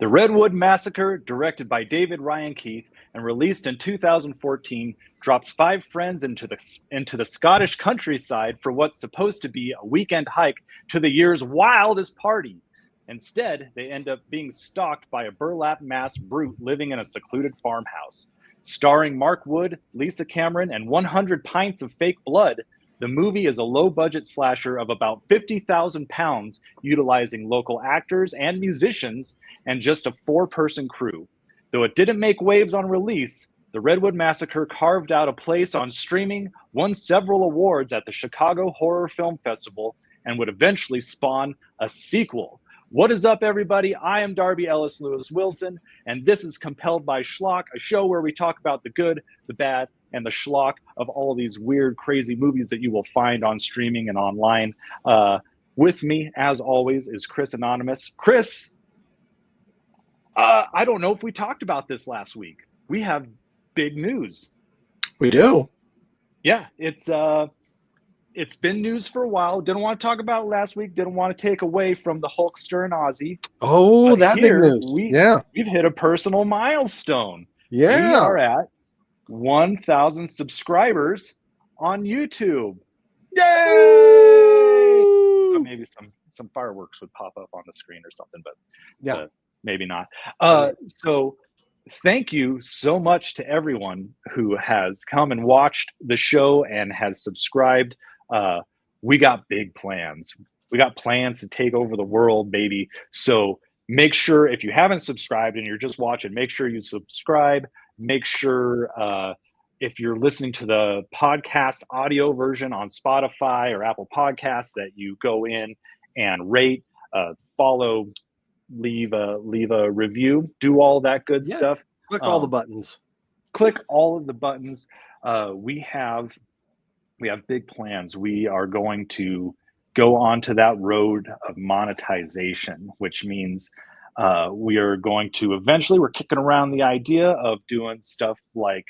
The Redwood Massacre, directed by David Ryan Keith and released in 2014, drops five friends into the Scottish countryside for what's supposed to be a weekend hike to the year's wildest party. Instead, they end up being stalked by a burlap-masked brute living in a secluded farmhouse. Starring Mark Wood, Lisa Cameron, and 100 pints of fake blood, the movie is a low-budget slasher of about £50,000, utilizing local actors and musicians and just a four-person crew. Though it didn't make waves on release, The Redwood Massacre carved out a place on streaming, won several awards at the Chicago Horror Film Festival, and would eventually spawn a sequel. What is up, everybody? I am Darby Ellis Lewis Wilson, and this is Compelled by Schlock, a show where we talk about the good, the bad, and the schlock of all these weird, crazy movies that you will find on streaming and online. With me, as always, is Chris Anonymous. Chris, I don't know if we talked about this last week. We have big news. We do. Yeah, it's been news for a while. Didn't want to talk about it last week. Didn't want to take away from the Hulkster and Ozzy. Oh, but that big news. We've hit a personal milestone. Yeah. We are at 1,000 subscribers on YouTube. Yay! So maybe some fireworks would pop up on the screen or something, but maybe not. So thank you so much to everyone who has come and watched the show and has subscribed. We got big plans. We got plans to take over the world, baby. So make sure, if you haven't subscribed and you're just watching, make sure you subscribe. Make sure if you're listening to the podcast audio version on Spotify or Apple Podcasts that you go in and rate, follow, leave a review, do all that good stuff. Click all the buttons. Click all of the buttons. We have big plans. We are going to go onto that road of monetization, which means we are going to eventually, we're kicking around the idea of doing stuff like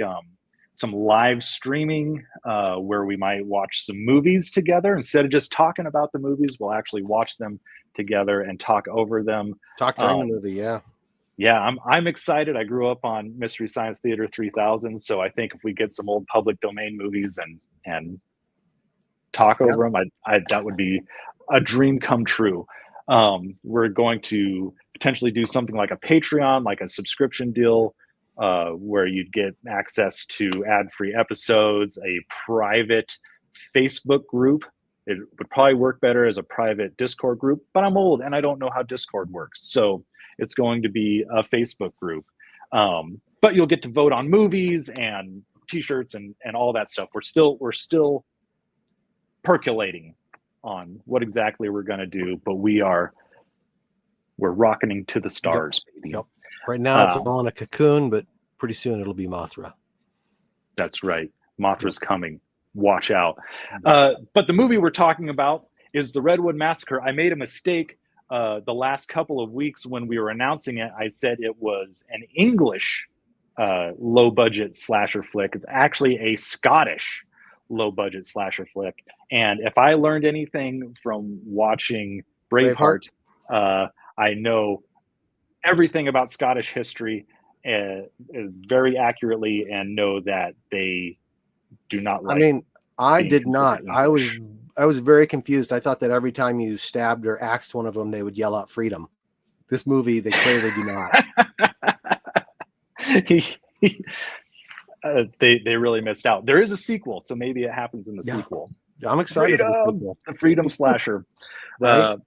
some live streaming where we might watch some movies together. Instead of just talking about the movies, we'll actually watch them together and talk over them. Talk during the movie, yeah. Yeah, I'm excited. I grew up on Mystery Science Theater 3000, so I think if we get some old public domain movies and talk over them, that would be a dream come true. We're going to potentially do something like a Patreon, like a subscription deal, where you'd get access to ad-free episodes, a private Facebook group. It would probably work better as a private Discord group, but I'm old and I don't know how Discord works. So it's going to be a Facebook group. But you'll get to vote on movies and t-shirts and all that stuff. We're still percolating on what exactly we're going to do, but we're rocketing to the stars, baby. Yep. Right now it's all in a cocoon, but pretty soon it'll be Mothra. That's right. Mothra's coming. Watch out. But the movie we're talking about is The Redwood Massacre. I made a mistake the last couple of weeks when we were announcing it. I said it was an English low-budget slasher flick. It's actually a Scottish low-budget slasher flick. And if I learned anything from watching Braveheart, I know everything about Scottish history very accurately and know that they do not like. I mean, I did not. English. I was very confused. I thought that every time you stabbed or axed one of them, they would yell out freedom. This movie, they clearly do not. They really missed out. There is a sequel, so maybe it happens in the sequel. I'm excited for the freedom slasher. Right?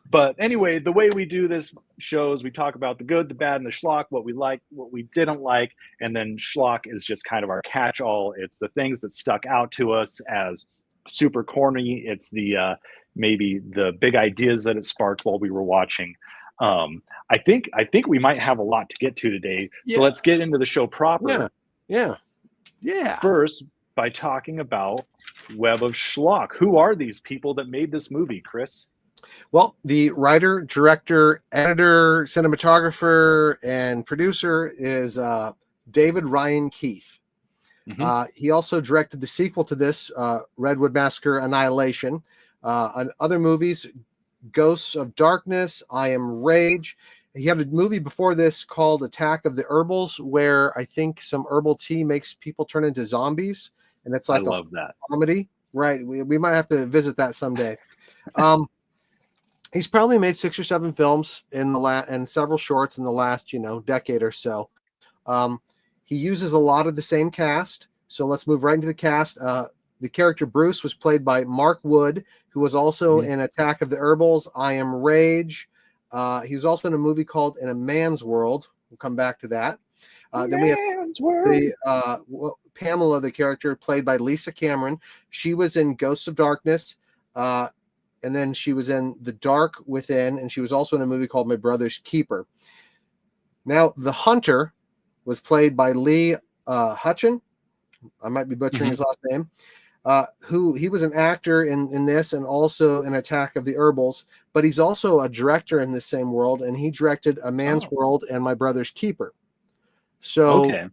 But anyway, the way we do this show is we talk about the good, the bad, and the schlock, what we like, what we didn't like, and then schlock is just kind of our catch-all. It's the things that stuck out to us as super corny. It's the maybe the big ideas that it sparked while we were watching. I think we might have a lot to get to today. Yeah. So let's get into the show proper. Yeah. First, by talking about Web of Schlock. Who are these people that made this movie, Chris? Well, the writer, director, editor, cinematographer, and producer is David Ryan Keith. Mm-hmm. He also directed the sequel to this, Redwood Massacre Annihilation, and other movies, Ghosts of Darkness, I Am Rage, He had a movie before this called Attack of the Herbals, where I think some herbal tea makes people turn into zombies, and it's I like a love that. comedy. Right, we might have to visit that someday. He's probably made 6 or 7 films in and several shorts in the last decade or so. He uses a lot of the same cast, so let's move right into the cast. The character Bruce was played by Mark Wood, who was also in Attack of the Herbals, I Am Rage. He was also in a movie called In a Man's World. We'll come back to that. Then we have Pamela, the character played by Lisa Cameron. She was in Ghosts of Darkness, and then she was in The Dark Within, and she was also in a movie called My Brother's Keeper. Now, the Hunter was played by Lee Hutchin. I might be butchering his last name. Who he was an actor in this and also in Attack of the Herbals, but he's also a director in this same world, and he directed A Man's World and My Brother's Keeper. So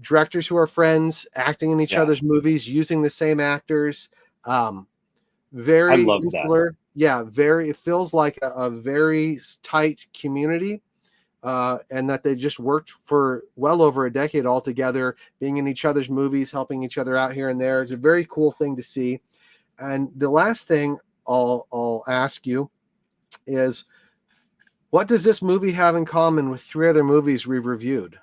directors who are friends, acting in each other's movies, using the same actors, very insular. That. Yeah, it feels like a very tight community. And that they just worked for well over a decade all together, being in each other's movies, helping each other out here and there. It's a very cool thing to see. And the last thing I'll ask you is, what does this movie have in common with 3 other movies we've reviewed?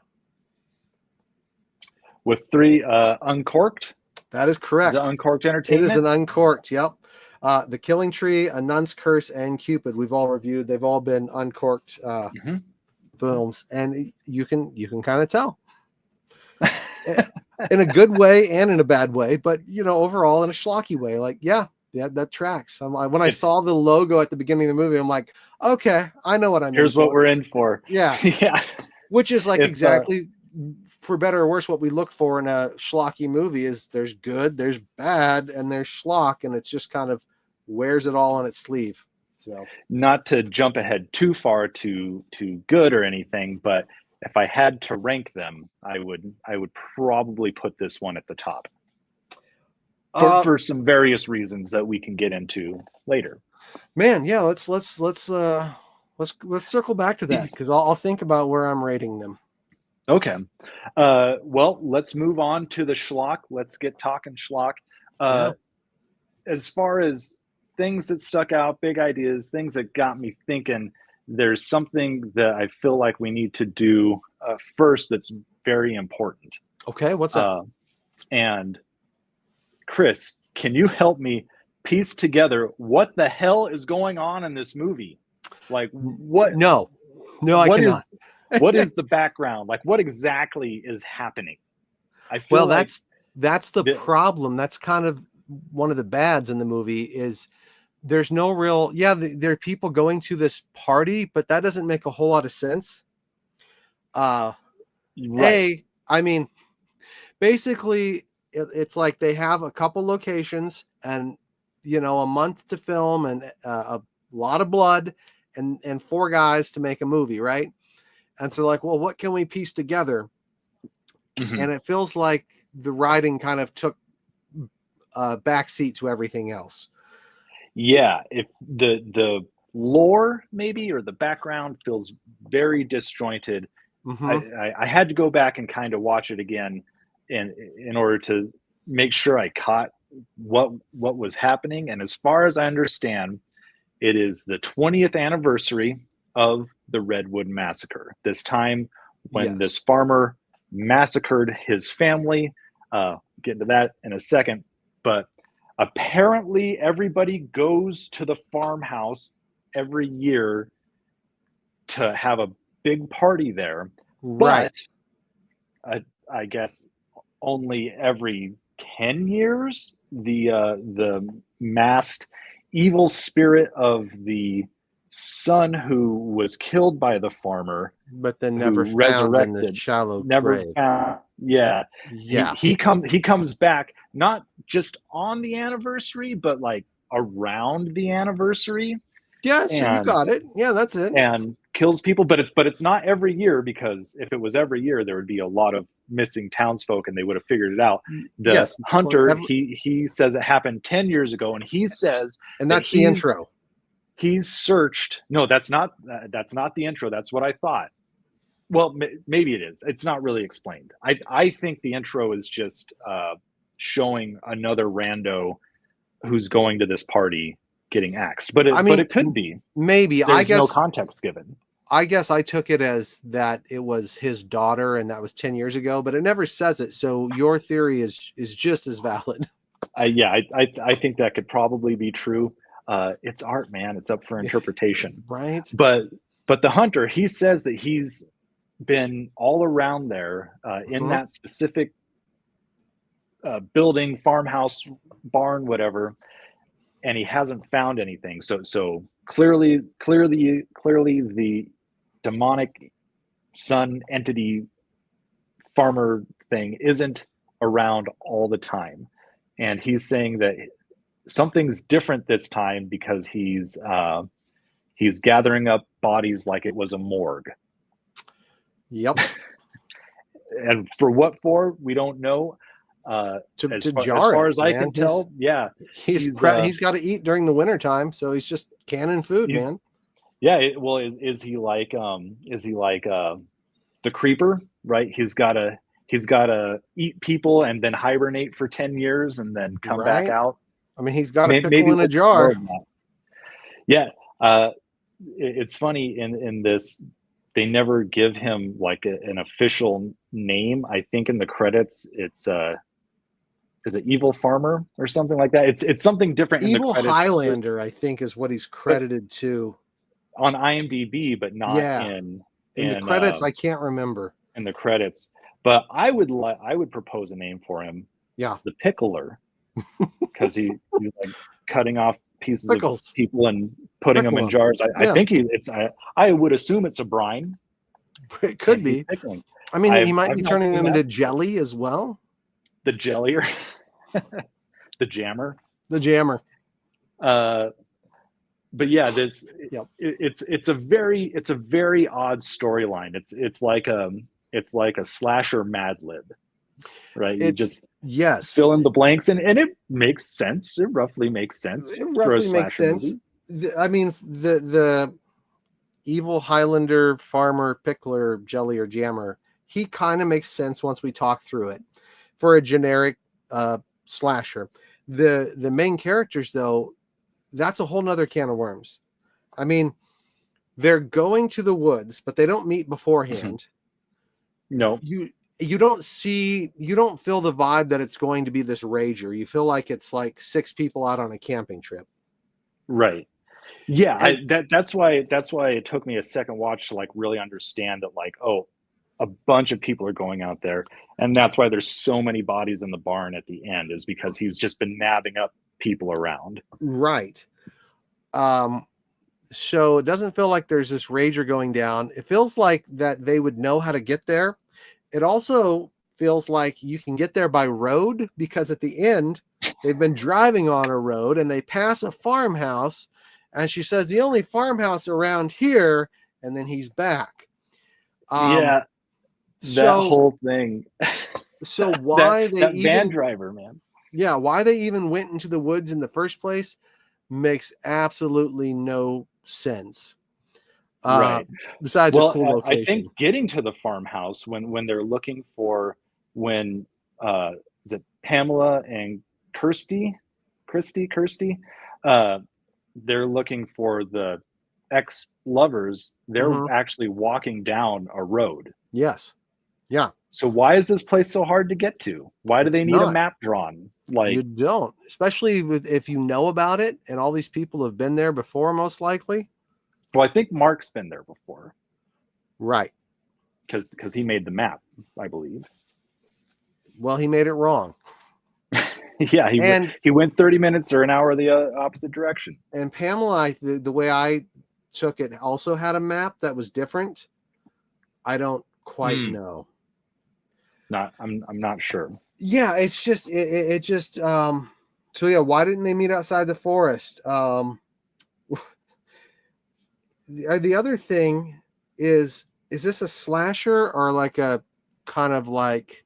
With 3 Uncork'd? That is correct. Is it Uncork'd Entertainment? It is an Uncork'd, yep. The Killing Tree, A Nun's Curse, and Cupid we've all reviewed. They've all been Uncork'd films, and you can kind of tell in a good way and in a bad way, but overall in a schlocky way. Like that tracks. When I saw the logo at the beginning of the movie, I'm like, okay, I know what I'm here's what we're in for. Yeah Which is like exactly for better or worse what we look for in a schlocky movie. Is there's good, there's bad, and there's schlock, and it's just kind of wears it all on its sleeve. So, not to jump ahead too far to good or anything, but if I had to rank them, I would probably put this one at the top for some various reasons that we can get into later. Man, yeah, let's circle back to that, because I'll think about where I'm rating them. Okay, well, let's move on to the schlock. Let's get talking schlock. As far as things that stuck out, big ideas, things that got me thinking, there's something that I feel like we need to do first that's very important. Okay, what's that? And Chris, can you help me piece together what the hell is going on in this movie? Like what? No, I cannot. What is the background? Like what exactly is happening? I feel that's the problem. That's kind of one of the bads in the movie is there's no real, there are people going to this party, but that doesn't make a whole lot of sense. Right. I mean, basically it's like they have a couple locations and, a month to film and a lot of blood and 4 guys to make a movie. Right. And so like, well, what can we piece together? And it feels like the writing kind of took a backseat to everything else. Yeah, if the lore maybe or the background feels very disjointed. I had to go back and kind of watch it again in order to make sure I caught what was happening. And as far as I understand, it is the 20th anniversary of the Redwood Massacre. This time when this farmer massacred his family. Get into that in a second, but apparently everybody goes to the farmhouse every year to have a big party there. Right. But I guess only every 10 years, the masked evil spirit of the son who was killed by the farmer, but then never found in the shallow grave. He comes back not just on the anniversary, but like around the anniversary. Yeah, so you got it. Yeah, that's it. And kills people, but it's not every year, because if it was every year, there would be a lot of missing townsfolk, and they would have figured it out. The hunter, he says it happened 10 years ago, and he says, and that's the intro. he's searched. No, that's not the intro. That's what I thought. Well, maybe it is. It's not really explained. I think the intro is just showing another rando who's going to this party getting axed. But it could be. Maybe. There's no context given. I guess I took it as that it was his daughter, and that was 10 years ago, but it never says it. So your theory is just as valid. I think that could probably be true. It's art, man. It's up for interpretation. Right. But the hunter, he says that he's been all around there in that specific building, farmhouse, barn, whatever, and he hasn't found anything. So clearly the demonic sun entity farmer thing isn't around all the time. And he's saying that something's different this time because he's gathering up bodies like it was a morgue. Yep. And for what for, we don't know. As far as I can tell, yeah. He's got to eat during the wintertime, so he's just canning food, man. Yeah, is he like the creeper, right? He's got to eat people and then hibernate for 10 years and then come back out. I mean, he's got a pickle in a jar. Yeah. It's funny in this, they never give him like an official name. I think in the credits, it's is it Evil Farmer or something like that? It's something different. Evil in the credits. Highlander, I think, is what he's credited to on IMDb, but not in the credits. I can't remember in the credits, but I would propose a name for him. Yeah, the Pickler, because he's like cutting off pieces of people and putting them in jars. I think I would assume it's a brine. It could be. I mean, he might be turning them into jelly as well. The jellier, the jammer. But yeah, this it's a very odd storyline. It's like a slasher Mad Lib, right? You just fill in the blanks, and it makes sense. It roughly makes sense. Movie. I mean, the Evil Highlander farmer pickler jelly or jammer, he kind of makes sense once we talk through it for a generic slasher. The main characters, though, that's a whole nother can of worms. I mean, they're going to the woods, but they don't meet beforehand. No, you don't feel the vibe that it's going to be this rager. You feel like it's like 6 people out on a camping trip. Right. Yeah, that's why it took me a second watch to like really understand that, like, oh, a bunch of people are going out there, and that's why there's so many bodies in the barn at the end, is because he's just been nabbing up people around. Right. So it doesn't feel like there's this rager going down. It feels like that they would know how to get there. It also feels like you can get there by road, because at the end they've been driving on a road and they pass a farmhouse, and she says the only farmhouse around here, and then he's back. That whole thing. So why that van driver, man? Yeah, why they even went into the woods in the first place makes absolutely no sense. Right. Besides a cool location. I think getting to the farmhouse when they're looking for is it Pamela and Kirsty? They're looking for the ex-lovers. They're actually walking down a road. Yes. Yeah. So why is this place so hard to get to? Why do they need a map drawn? Like, you don't, especially if you know about it, and all these people have been there before, most likely. Well, I think Mark's been there before. Right. Because he made the map, I believe. Well, he made it wrong. Yeah, he went 30 minutes or an hour the opposite direction. And Pamela, the way I took it, also had a map that was different. I don't quite know. I'm not sure. Yeah, it's just it just so yeah, why didn't they meet outside the forest? The other thing is this a slasher or like a kind of like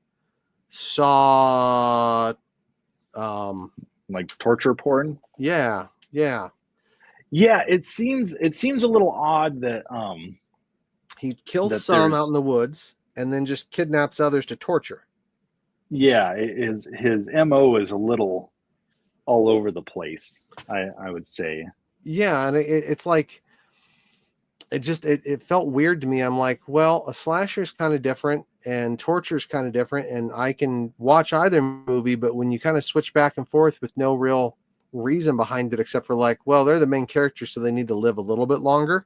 Saw like torture porn? Yeah. Yeah, it seems a little odd that He kills that some out there's in the woods and then just kidnaps others to torture. yeah, his MO is a little all over the place, I would say. Yeah, and it's like it felt weird to me. I'm like, well, a slasher is kind of different and torture is kind of different, and I can watch either movie, but when you kind of switch back and forth with no real reason behind it except for like, well, they're the main characters, so they need to live a little bit longer.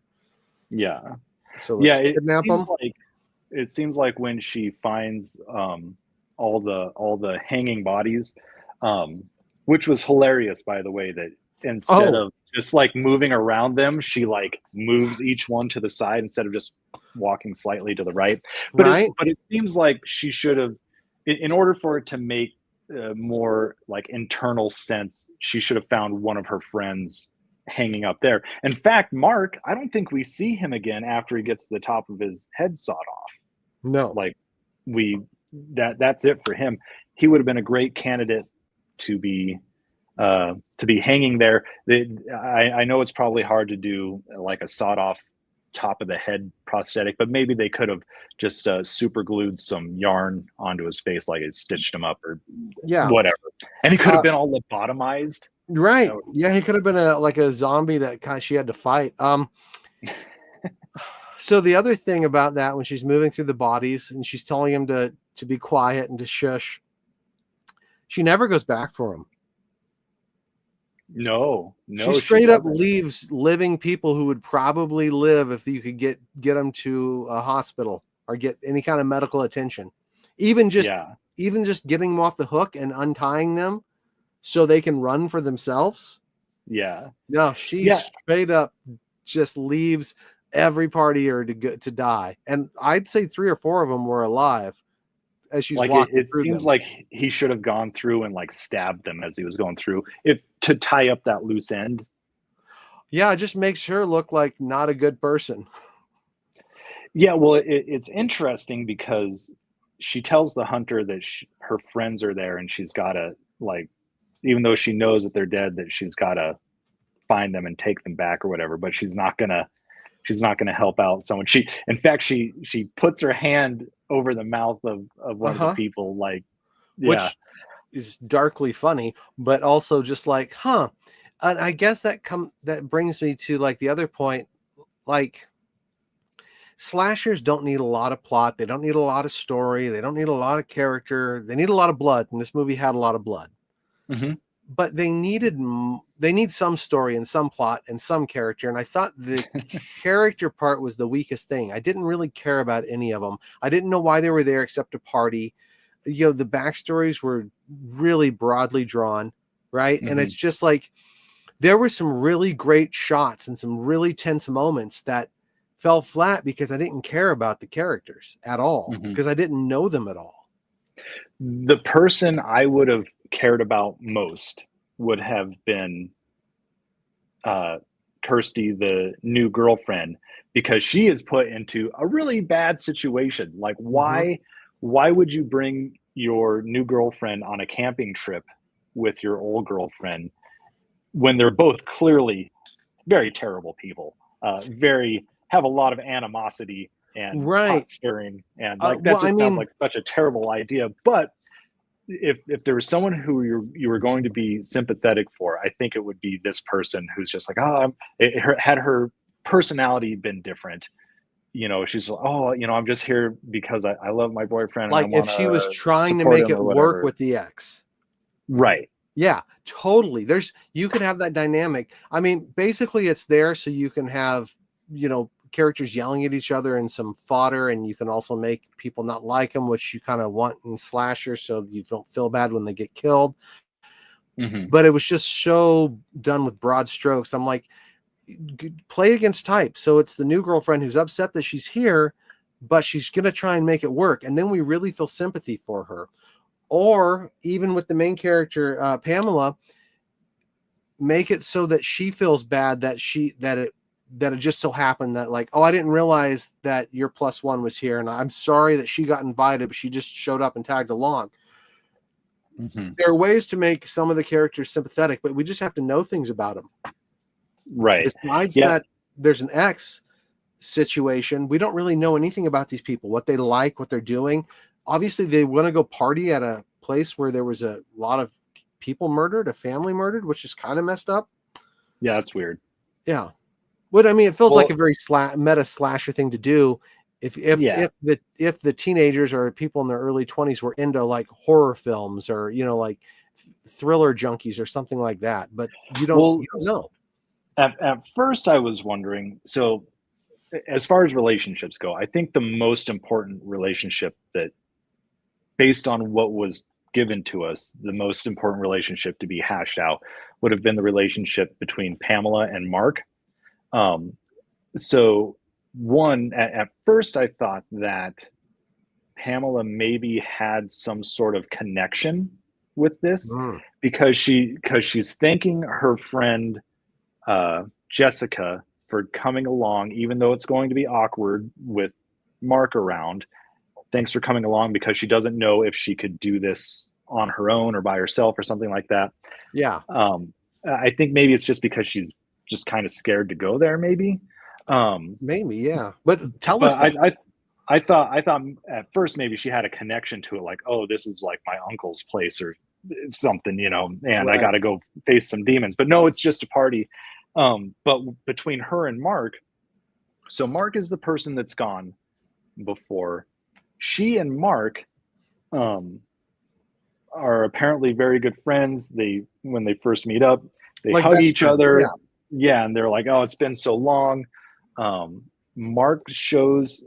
Yeah. So Yeah, let's kidnap them. it seems like when she finds all the hanging bodies, um, which was hilarious by the way, that instead Oh, of just like moving around them, she like moves each one to the side instead of just walking slightly to the right. right. But it seems like she should have, in order for it to make more like internal sense, she should have found one of her friends hanging up there. In fact, Mark, I don't think we see him again after he gets the top of his head sawed off. No. Like we that's it for him. He would have been a great candidate to be hanging there. I know it's probably hard to do like a sawed off top of the head prosthetic, but maybe they could have just super glued some yarn onto his face, like it stitched him up or Yeah. whatever. And he could have been all lobotomized. Right. Yeah, he could have been a zombie that kind of she had to fight. So the other thing about that, when she's moving through the bodies and she's telling him to be quiet and to shush, she never goes back for him. No, She straight up leaves living people who would probably live if you could get them to a hospital or get any kind of medical attention. Even just getting them off the hook and untying them so they can run for themselves. Yeah. No, she straight up just leaves every partier to die. And I'd say 3 or 4 of them were alive as she's like walking it through seems them. like he should have gone through and like stabbed them as he was going through, if to tie up that loose end. Yeah, it just makes her look like not a good person. Yeah, well, it's interesting because she tells the hunter that her friends are there and she's got to like, even though she knows that they're dead, that she's got to find them and take them back or whatever, but she's not gonna help out someone. In fact, she puts her hand over the mouth of one of the people, like, yeah. Which is darkly funny, but also just like, huh. And I guess that brings me to like the other point, like slashers don't need a lot of plot, they don't need a lot of story, they don't need a lot of character, they need a lot of blood, and this movie had a lot of blood. Mm-hmm. But they need some story and some plot and some character, and I thought the character part was the weakest thing. I didn't really care about any of them. I didn't know why they were there except to party. You know, the backstories were really broadly drawn, right? Mm-hmm. And it's just like there were some really great shots and some really tense moments that fell flat because I didn't care about the characters at all, because I didn't know them at all. The person I would have cared about most would have been Kirsty, the new girlfriend, because she is put into a really bad situation. Like, why would you bring your new girlfriend on a camping trip with your old girlfriend when they're both clearly very terrible people, have a lot of animosity and pot stirring, and like that sounds like such a terrible idea. But if there was someone who you were going to be sympathetic for, I think it would be this person who's just like, had her personality been different, you know, she's like, oh, you know, I'm just here because I love my boyfriend. Like, and I if she was trying to make it work with the ex. Right. Yeah, totally. You could have that dynamic. I mean, basically it's there so you can have, you know, characters yelling at each other and some fodder, and you can also make people not like them, which you kind of want in slashers so you don't feel bad when they get killed. But it was just so done with broad strokes. I'm like, play against type. So it's the new girlfriend who's upset that she's here, but she's going to try and make it work. And then we really feel sympathy for her. Or even with the main character, Pamela, make it so that she feels bad that it just so happened that, like, oh, I didn't realize that your plus one was here, and I'm sorry that she got invited, but she just showed up and tagged along. There are ways to make some of the characters sympathetic, but we just have to know things about them. Right. Besides Yeah. that, there's an X situation. We don't really know anything about these people, what they like, what they're doing. Obviously, they want to go party at a place where there was a lot of people murdered, a family murdered, which is kind of messed up. Yeah, that's weird. Yeah. But I mean, it feels like Well, a very meta slasher thing to do. If yeah. if the teenagers or people in their early 20s were into like horror films or like thriller junkies or something like that, but you don't Well, know. at first I was wondering, so as far as relationships go, I think the most important relationship that, based on what was given to us, the most important relationship to be hashed out would have been the relationship between Pamela and Mark. Um, so one, at first I thought that Pamela maybe had some sort of connection with this, Mm. because she's thanking her friend Jessica for coming along, even though it's going to be awkward with Mark around. Thanks for coming along, because she doesn't know if she could do this on her own or by herself or something like that. Yeah. I think maybe it's just because she's just kind of scared to go there, maybe. Maybe, yeah. But tell us But that. I thought at first maybe she had a connection to it, like, oh, this is like my uncle's place or something, and I Right. got to go face some demons. But no, it's just a party. But between her and Mark, so Mark is the person that's gone before. She and Mark are apparently very good friends. When they first meet up, they Like hug best each friends. other. Yeah. Yeah, and they're like, "Oh, it's been so long." Mark shows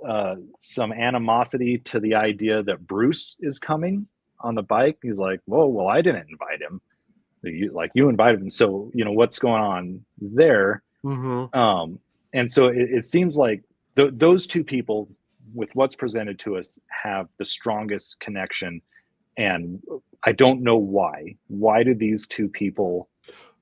some animosity to the idea that Bruce is coming on the bike. He's like, "Whoa, well, I didn't invite him. You invited him. So what's going on there?" Mm-hmm. And so it seems like those two people, with what's presented to us, have the strongest connection, and I don't know why. Why do these two people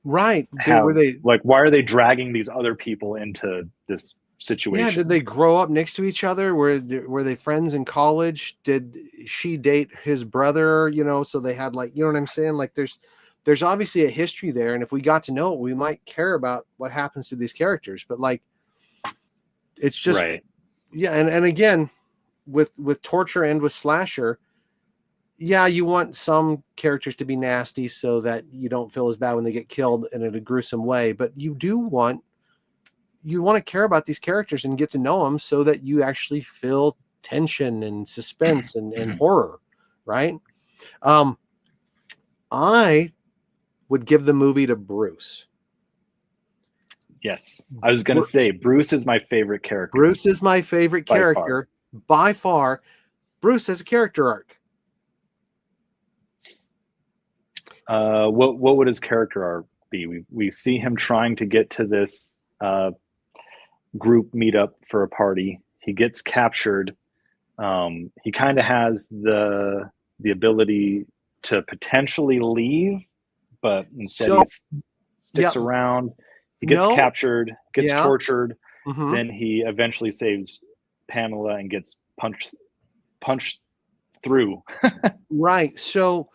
Right. Were have, they like, why are they dragging these other people into this Yeah, did situation? they grow up next to each other? Were they friends in college? Did she date his brother? So they had like, what I'm saying? Like there's obviously a history there, and if we got to know it, we might care about what happens to these characters. But like, it's just Right. yeah, and again, with torture and with slasher, yeah, you want some characters to be nasty so that you don't feel as bad when they get killed in a gruesome way, but you want to care about these characters and get to know them so that you actually feel tension and suspense and horror, right? I would give the movie to Bruce. Yes, I was going to say Bruce is my favorite character. Bruce is my favorite by character by far. Bruce has a character arc. What would his character arc be? We see him trying to get to this group meetup for a party. He gets captured. He kind of has the ability to potentially leave, but instead he sticks around. He gets captured, gets tortured. Mm-hmm. Then he eventually saves Pamela and gets punched through. Right. So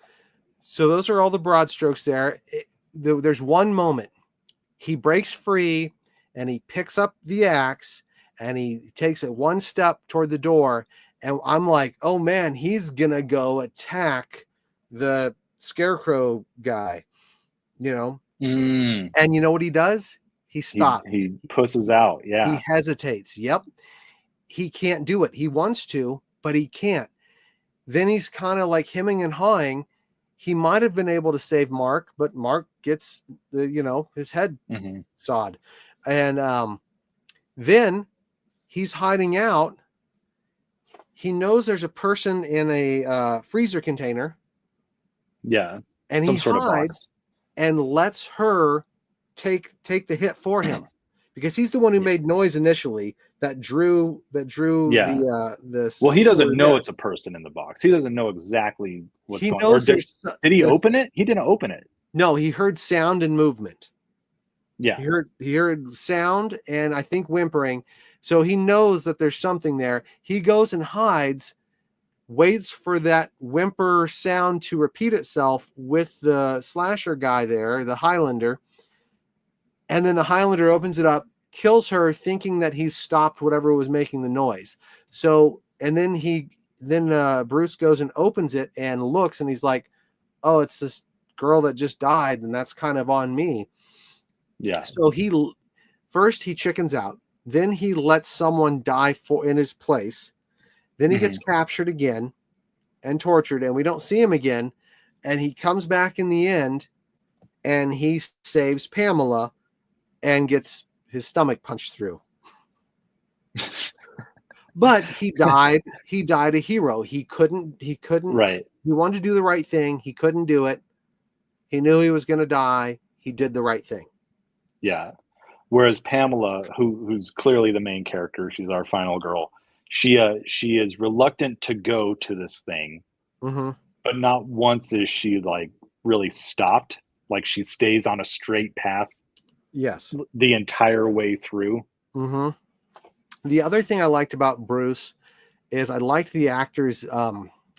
those are all the broad strokes there. There's one moment he breaks free and he picks up the axe and he takes it one step toward the door. And I'm like, oh man, he's going to go attack the scarecrow guy, And you know what he does? He stops. He pusses out. Yeah. He hesitates. Yep. He can't do it. He wants to, but he can't. Then he's kind of like hemming and hawing. He might have been able to save Mark, but Mark gets, his head sawed. And then he's hiding out. He knows there's a person in a freezer container. Yeah. And he hides and lets her take the hit for him, because he's the one who made noise initially that drew the well, he doesn't know it's a person in the box. He doesn't know exactly what's going on. Did he open it? He didn't open it. No, he heard sound and movement. Yeah. He heard sound and I think whimpering. So he knows that there's something there. He goes and hides, waits for that whimper sound to repeat itself with the slasher guy there, the Highlander. And then the Highlander opens it up, kills her, thinking that he's stopped whatever was making the noise. So, and then Bruce goes and opens it and looks, and he's like, "Oh, it's this girl that just died, and that's kind of on me." Yeah. So first he chickens out, then he lets someone die in his place, then he gets captured again and tortured, and we don't see him again, and he comes back in the end, and he saves Pamela and gets his stomach punched through. But he died a hero. He couldn't Right. He wanted to do the right thing, he couldn't do it. He knew he was going to die, he did the right thing. Yeah. Whereas Pamela, who's clearly the main character, she's our final girl, she is reluctant to go to this thing, but not once is she like really stopped. Like she stays on a straight path. Yes. The entire way through. The other thing I liked about Bruce is I liked the actors'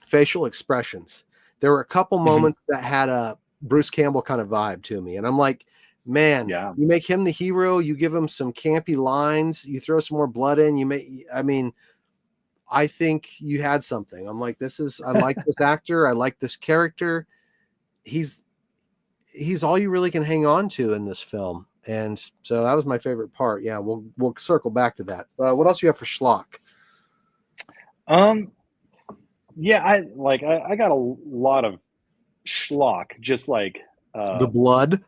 facial expressions. There were a couple moments that had a Bruce Campbell kind of vibe to me, and I'm like, man, you make him the hero, you give him some campy lines, you throw some more blood in, I think you had something. I'm like, I like this actor, I like this character. He's all you really can hang on to in this film. And so that was my favorite part. Yeah, we'll circle back to that. What else do you have for Schlock? Yeah, I got a lot of schlock, just like the blood,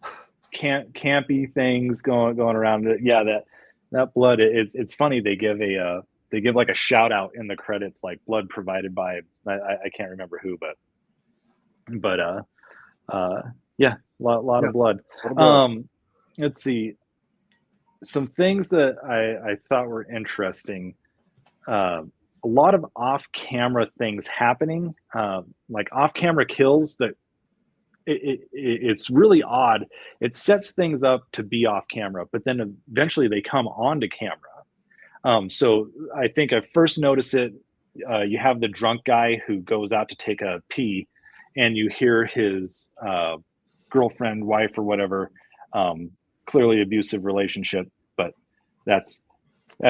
campy things going around it. Yeah, that blood. It's funny they give like a shout out in the credits, like blood provided by I can't remember who, but yeah, lot of blood. Let's see, some things that I thought were interesting. A lot of off-camera things happening, like off-camera kills that it's really odd. It sets things up to be off camera, but then eventually they come onto camera. So I think I first noticed it. You have the drunk guy who goes out to take a pee, and you hear his girlfriend, wife, or whatever, clearly abusive relationship, but that's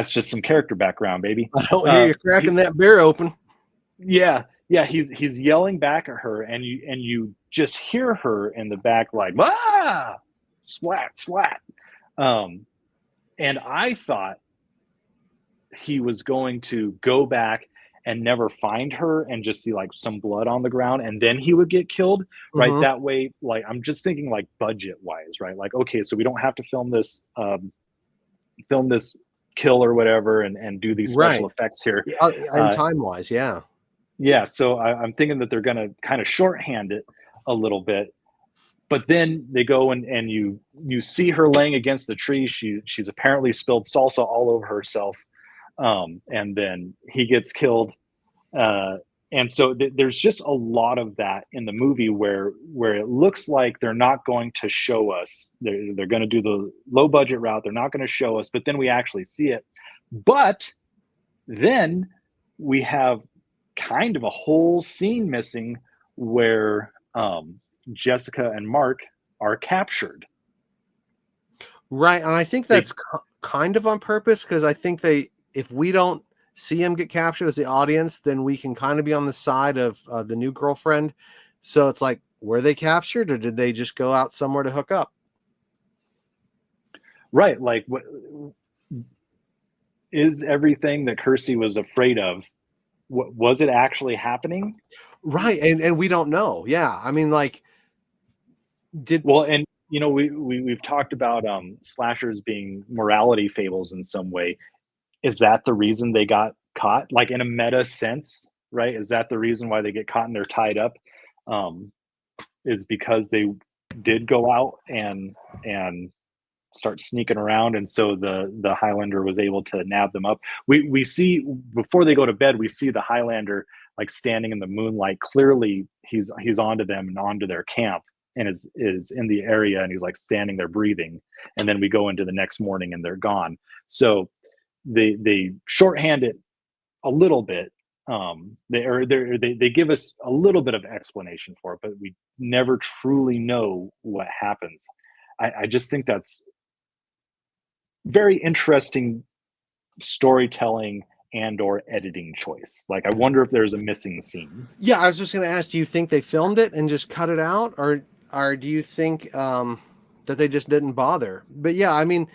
just some character background, baby. I don't hear you cracking that beer open. Yeah, he's yelling back at her, and you just hear her in the back like, ah, splat, splat. And I thought he was going to go back and never find her and just see like some blood on the ground, and then he would get killed, right? That way, like, I'm just thinking like budget wise, right? Like, okay, so we don't have to film this kill or whatever and do these special effects here. And time wise, yeah. Yeah, so I'm thinking that they're going to kind of shorthand it a little bit, but then they go and you see her laying against the tree. She's apparently spilled salsa all over herself, and then he gets killed. And so there's just a lot of that in the movie where it looks like they're not going to show us. They're going to do the low budget route. They're not going to show us, but then we actually see it. But then we have kind of a whole scene missing where Jessica and Mark are captured. Right, and I think that's kind of on purpose, because I think if we don't see him get captured as the audience, then we can kind of be on the side of the new girlfriend. So it's like, were they captured, or did they just go out somewhere to hook up? Right, like what is everything that Kirsty was afraid of? What was it actually happening? Right, and we don't know. Yeah, I mean, like, and you know, we've talked about slashers being morality fables in some way. Is that the reason they got caught? Like, in a meta sense, right? Is that the reason why they get caught and they're tied up? Is because they did go out and start sneaking around, and so the Highlander was able to nab them up. We see, before they go to bed, we see the Highlander like standing in the moonlight. Clearly he's onto them and onto their camp, and is in the area, and he's like standing there breathing. And then we go into the next morning and they're gone. So they shorthand it a little bit. They give us a little bit of explanation for it, but we never truly know what happens. I just think that's very interesting storytelling and or editing choice. Like, I wonder if there's a missing scene. Yeah, I was just going to ask, do you think they filmed it and just cut it out, or do you think that they just didn't bother? But yeah, I mean,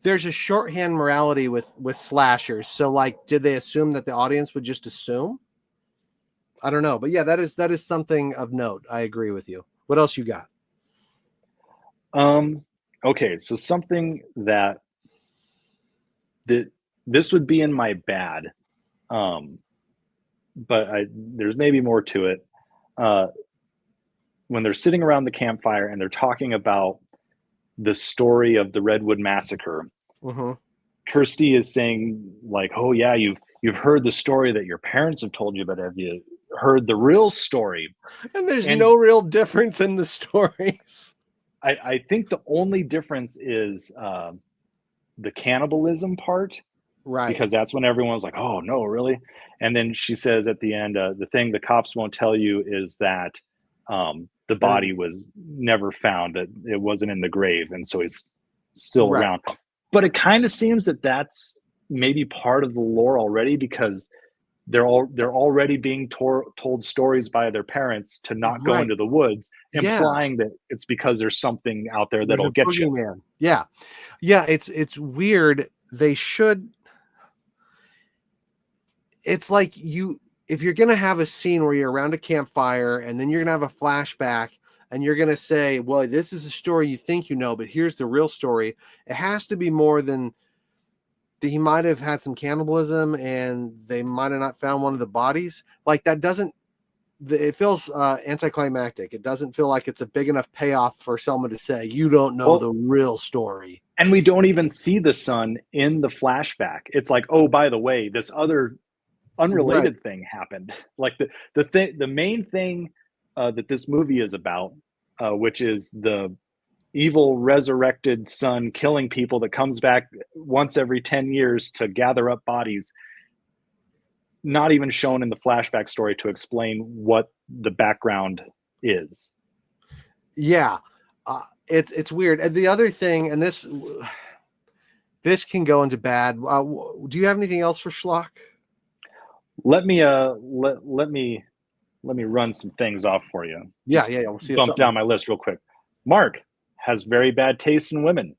there's a shorthand morality with slashers. So like, did they assume that the audience would just assume? I don't know, but yeah, that is something of note. I agree with you. What else you got? Okay, so something that this would be in my bad, um, but there's maybe more to it. Uh, when they're sitting around the campfire and they're talking about the story of the Redwood Massacre, Mm-hmm. Kirsty is saying like, "Oh yeah, you've heard the story that your parents have told you, but have you heard the real story?" And there's And no real difference in the stories. I think the only difference is the cannibalism part, Right. because that's when everyone's like, "Oh no, really?" And then she says at the end, "The thing the cops won't tell you is that the body was never found; that it wasn't in the grave, and so he's still Right. around." But it kind of seems that that's maybe part of the lore already, because they're already being told stories by their parents to not go Right. into the woods, Yeah. implying that it's because there's something out there There's that'll a get you. boogeyman. Yeah. Yeah. It's weird. They should. It's like if you're going to have a scene where you're around a campfire and then you're going to have a flashback and you're going to say, well, this is a story you think you know, but here's the real story. It has to be more than that. He might have had some cannibalism and they might have not found one of the bodies. Like that doesn't, it feels anticlimactic. It doesn't feel like it's a big enough payoff for someone to say, you don't know Well, the real story. and we don't even see the son in the flashback. It's like, oh, by the way, this other Right. unrelated thing happened. Like the main thing that this movie is about, which is the evil resurrected son killing people that comes back once every 10 years to gather up bodies, not even shown in the flashback story to explain what the background is. Yeah. It's weird. And the other thing, and this can go into bad. Do you have anything else for Schlock? Let me let me run some things off for you. Yeah, Just yeah, yeah. We'll see if bump something. down my list real quick. Mark has very bad taste in women.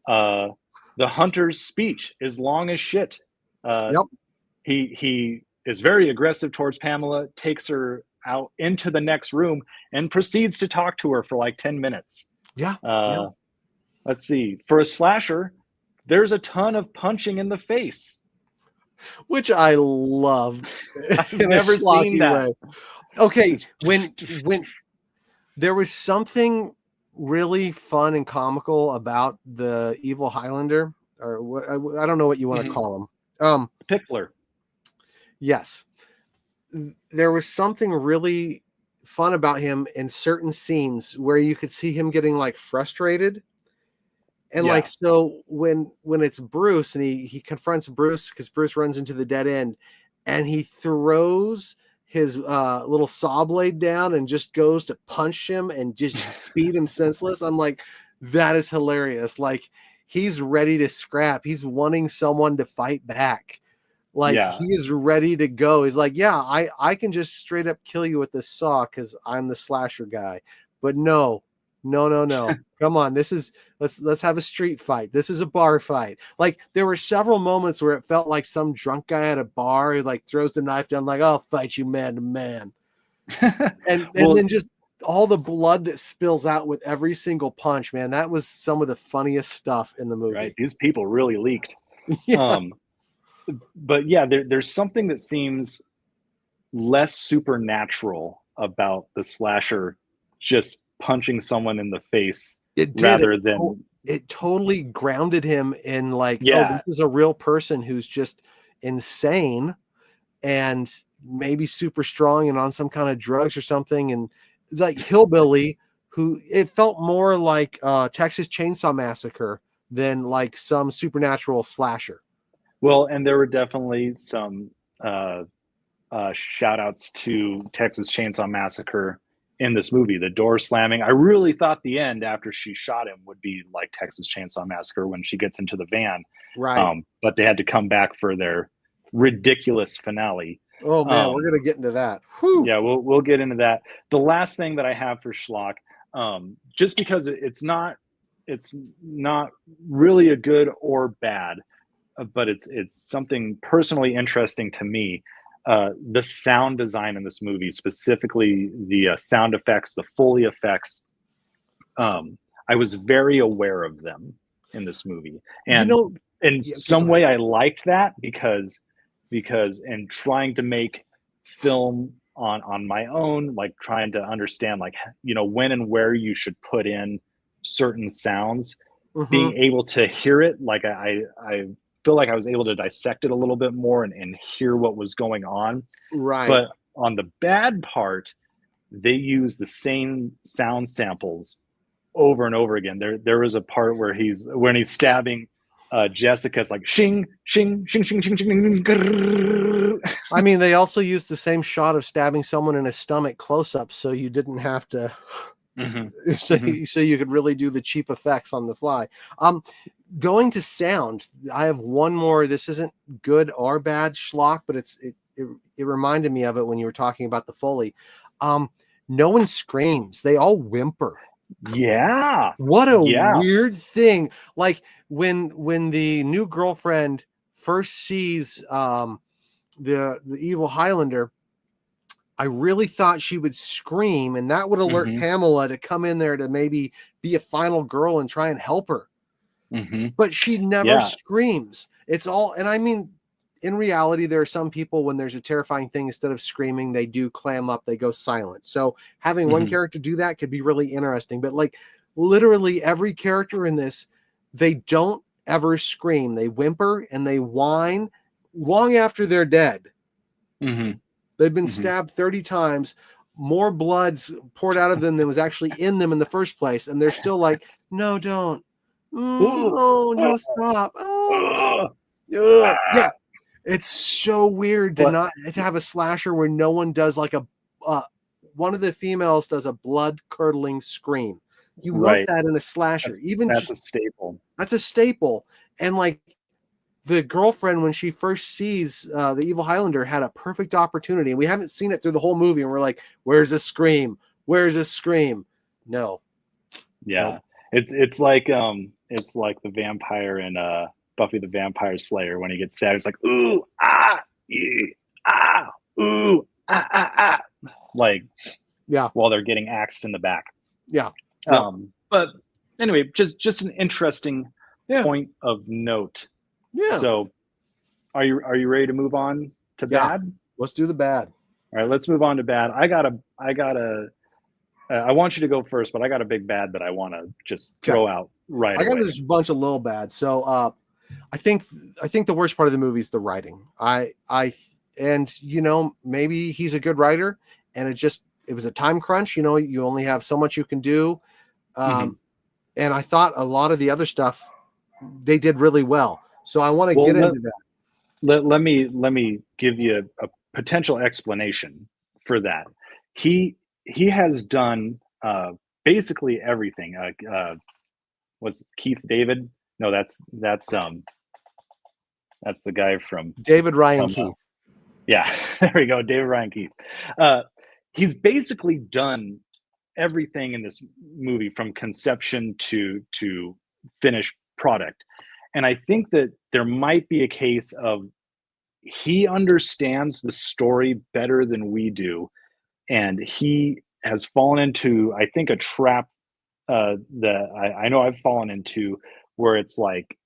Uh, the hunter's speech is long as shit. Uh, Yep. he is very aggressive towards Pamela, takes her out into the next room, and proceeds to talk to her for like 10 minutes. Yeah. Yeah. Uh, let's see. For a slasher, there's a ton of punching in the face. Which I loved I've in a never seen schlocky that. way. Okay, when there was something really fun and comical about the evil Highlander, or what I don't know what you want to call him. Pickler. Yes, there was something really fun about him in certain scenes where you could see him getting like frustrated. And Yeah. like, so when it's Bruce and he confronts Bruce because Bruce runs into the dead end and he throws his little saw blade down and just goes to punch him and just beat him senseless. I'm like, that is hilarious. Like, he's ready to scrap. He's wanting someone to fight back. Like, Yeah. he is ready to go. He's like, yeah, I can just straight up kill you with this saw because I'm the slasher guy. But no. Come on, let's have a street fight. This is a bar fight. Like, there were several moments where it felt like some drunk guy at a bar who like throws the knife down, like, I'll fight you man to man. And Well, then just all the blood that spills out with every single punch, man. That was some of the funniest stuff in the movie. right. These people really leaked. Yeah. But yeah, there's something that seems less supernatural about the slasher just punching someone in the face It did. rather than It totally grounded him in like, oh, yeah. this is a real person who's just insane and maybe super strong and on some kind of drugs or something. And like hillbilly who it felt more like Texas Chainsaw Massacre than like some supernatural slasher. Well, and there were definitely some shout outs to Texas Chainsaw Massacre in this movie. The door slamming. I really thought the end after she shot him would be like Texas Chainsaw Massacre when she gets into the van. Right. But they had to come back for their ridiculous finale. Oh man, we're gonna get into that. Whew. Yeah, we'll get into that. The last thing that I have for Schlock, just because it's not really a good or bad, but it's something personally interesting to me. The sound design in this movie, specifically the sound effects, the Foley effects, I was very aware of them in this movie, and in some way I liked that because in trying to make film on my own, like trying to understand like when and where you should put in certain sounds, being able to hear it, like I feel like I was able to dissect it a little bit more and hear what was going on. Right. But on the bad part, they use the same sound samples over and over again. There was a part where when he's stabbing Jessica, it's like shing, shing, shing, shing, shing, shing, grrr. I mean, they also used the same shot of stabbing someone in his stomach close up, so you didn't have to. So you could really do the cheap effects on the fly. Going to sound, I have one more. This isn't good or bad Schlock, but it reminded me of it when you were talking about the Foley. No one screams; they all whimper. Yeah. What a weird thing. Like when the new girlfriend first sees the evil Highlander, I really thought she would scream, and that would alert Pamela to come in there to maybe be a final girl and try and help her. But she never screams. It's all, and I mean, in reality, there are some people, when there's a terrifying thing, instead of screaming, they do clam up, they go silent. So having one character do that could be really interesting. But like literally every character in this, they don't ever scream. They whimper and they whine long after they're dead. They've been stabbed 30 times, more blood's poured out of them than was actually in them in the first place. And they're still like, no, don't. No, stop. Yeah. It's so weird to have a slasher where no one does like one of the females does a blood curdling scream. You want that in a slasher. That's a staple. That's a staple. And like the girlfriend, when she first sees the evil Highlander, had a perfect opportunity. And we haven't seen it through the whole movie. And we're like, where's a scream? Where's a scream? No. Yeah. Nope. It's like the vampire in Buffy the Vampire Slayer, when he gets stabbed, it's like, ooh, ah, ooh, ah. Like, while they're getting axed in the back. Yeah. But anyway, just an interesting point of note. Yeah. So are you ready to move on to bad? Let's do the bad. All right, let's move on to bad. I want you to go first, but I got a big bad that I want to just throw out right away. I got just a bunch of little bad. So I think the worst part of the movie is the writing. Maybe he's a good writer, and it was a time crunch. You only have so much you can do. And I thought a lot of the other stuff they did really well. So I want to get into that. Let me give you a potential explanation for that. He has done basically everything. What's Keith David? No, that's the guy from David Ryan Keith. Yeah, there we go, David Ryan Keith. He's basically done everything in this movie from conception to finished product. And I think that there might be a case of he understands the story better than we do. And he has fallen into, I think, a trap that I know I've fallen into, where it's like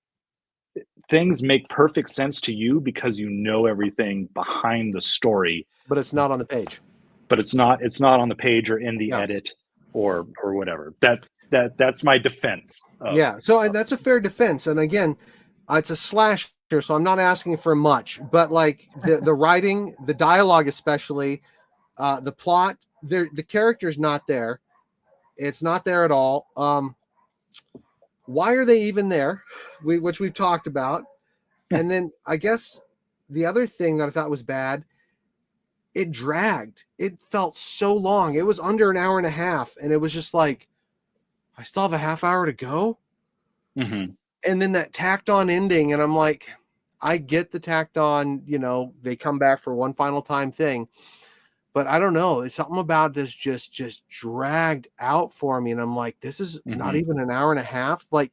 things make perfect sense to you because you know everything behind the story. But it's not on the page. But it's not on the page or in the edit or whatever. That's my defense. So that's a fair defense. And again, it's a slasher, so I'm not asking for much. But like the writing, the dialogue especially, the plot, the character's not there. It's not there at all. Why are they even there? Which we've talked about. And then I guess the other thing that I thought was bad, it dragged. It felt so long. It was under an hour and a half, and it was just like, I still have a half hour to go. Mm-hmm. And then that tacked on ending, and I'm like, I get the tacked on, they come back for one final time thing, but I don't know. It's something about this just dragged out for me. And I'm like, this is not Mm-hmm. even an hour and a half. Like,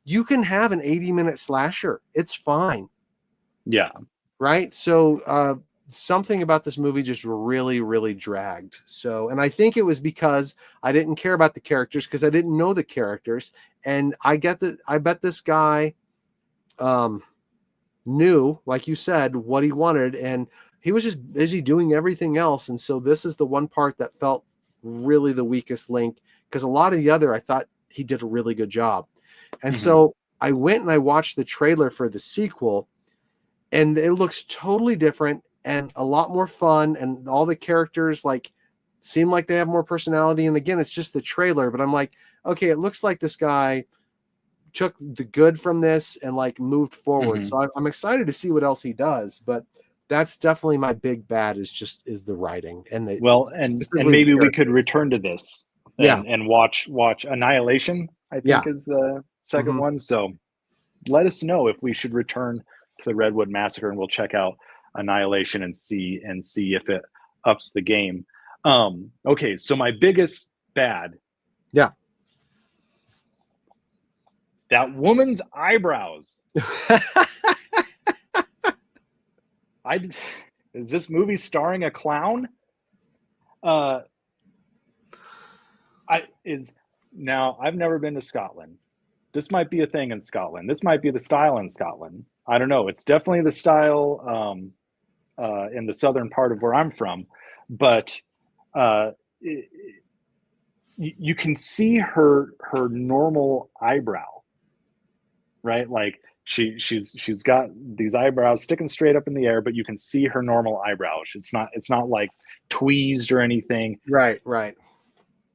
you can have an 80-minute slasher. It's fine. Yeah. Right. So something about this movie just really, really dragged. So, and I think it was because I didn't care about the characters, because I didn't know the characters. And I bet this guy knew, like you said, what he wanted, and he was just busy doing everything else. And so this is the one part that felt really the weakest link, because a lot of the other, I thought he did a really good job. And Mm-hmm. so I went and I watched the trailer for the sequel, and it looks totally different and a lot more fun, and all the characters like seem like they have more personality. And again, it's just the trailer, but I'm like, okay, it looks like this guy took the good from this and like moved forward. Mm-hmm. So I'm excited to see what else he does, but that's definitely my big bad, is the writing and Well, and specifically the maybe we could character. return to this Yeah. and watch Annihilation, I Yeah. think is the second Hmm. one. So let us know if we should return to the Redwood Massacre, and we'll check out Annihilation and see if it ups the game. Okay, so my biggest bad. Yeah. That woman's eyebrows. Is this movie starring a clown? I've never been to Scotland. This might be a thing in Scotland. This might be the style in Scotland. I don't know. It's definitely the style in the southern part of where I'm from, but uh, you can see her normal eyebrow, right? Like she's got these eyebrows sticking straight up in the air, but you can see her normal eyebrows. It's not like tweezed or anything. Right.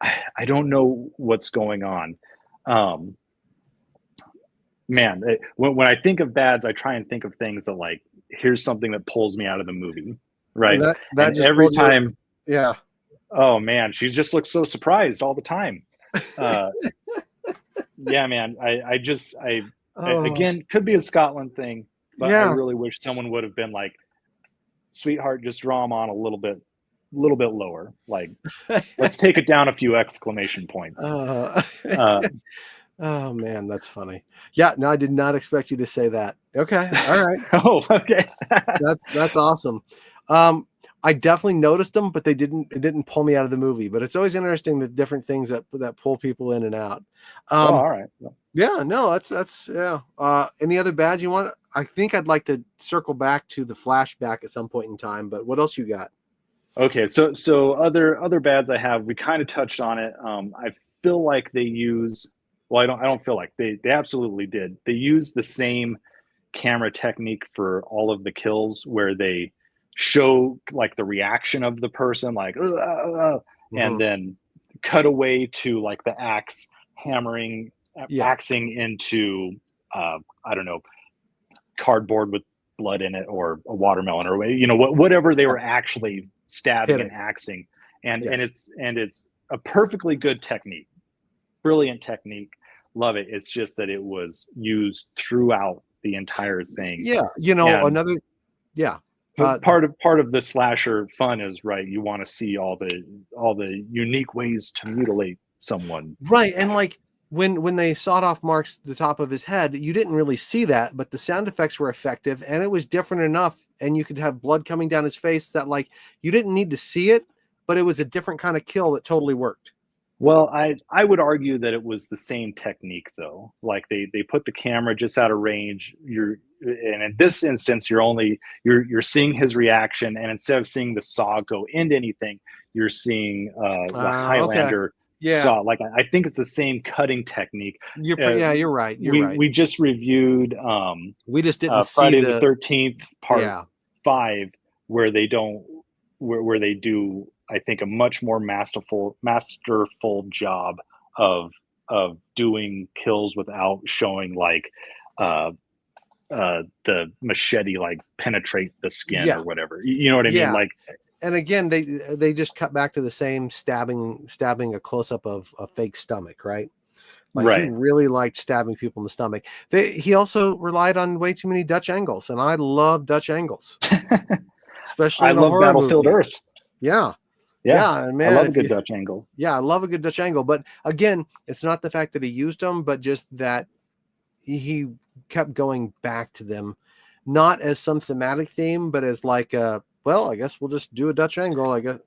I don't know what's going on. Man, when I think of bads, I try and think of things that, like, here's something that pulls me out of the movie, right? That And just every pulled you. time, Yeah. oh man, she just looks so surprised all the time. Uh, yeah, man, Oh, again, could be a Scotland thing, but I yeah. really wish someone would have been like, sweetheart, just draw them on a little bit lower. Like, let's take it down a few exclamation points. uh, Uh, oh man, that's funny. Yeah, no, I did not expect you to say that. Okay, all right, oh, okay. that's awesome. I definitely noticed them, but it didn't pull me out of the movie. But it's always interesting, the different things that pull people in and out. Oh, all right. Yeah, no, that's yeah. Any other bads you want? I think I'd like to circle back to the flashback at some point in time. But what else you got? Okay, so other bads I have, we kind of touched on it. I feel like they use, well, I don't feel like they absolutely did. They use the same camera technique for all of the kills, where they show like the reaction of the person, like and Mhm. then cut away to like the axe hammering, Yeah, axing into I don't know, cardboard with blood in it, or a watermelon, or whatever they yeah, were actually stabbing and hitting. axing. And Yes. it's a perfectly good technique, brilliant technique, love it. It's just that it was used throughout the entire thing. Yeah, And another. Yeah. Uh, part of the slasher fun is, right, you want to see all the unique ways to mutilate someone. right, and like when they sawed off Mark's the top of his head, you didn't really see that, but the sound effects were effective, and it was different enough, and you could have blood coming down his face that like you didn't need to see it, but it was a different kind of kill that totally worked. Well, I would argue that it was the same technique, though. Like, they put the camera just out of range. And in this instance, you're seeing his reaction, and instead of seeing the saw go into anything, you're seeing the Okay. Highlander Yeah. saw. Like, I think it's the same cutting technique. Yeah, you're right. You're right. We just reviewed We just didn't see Friday the the 13th Part yeah. 5, where they don't where they do, I think, a much more masterful job of doing kills without showing like uh the machete like penetrate the skin Yeah. or whatever. You know what I mean? Yeah. Like, And again, they just cut back to the same stabbing a close up of a fake stomach, right? Like he really liked stabbing people in the stomach. He also relied on way too many Dutch angles, and I love Dutch angles, especially I in a love horror Battlefield movie. Earth. Yeah, and I man, love a good Dutch angle. Yeah, I love a good Dutch angle. But again, it's not the fact that he used them, but just that he kept going back to them, not as some thematic theme, but as like well, I guess we'll just do a Dutch angle. I guess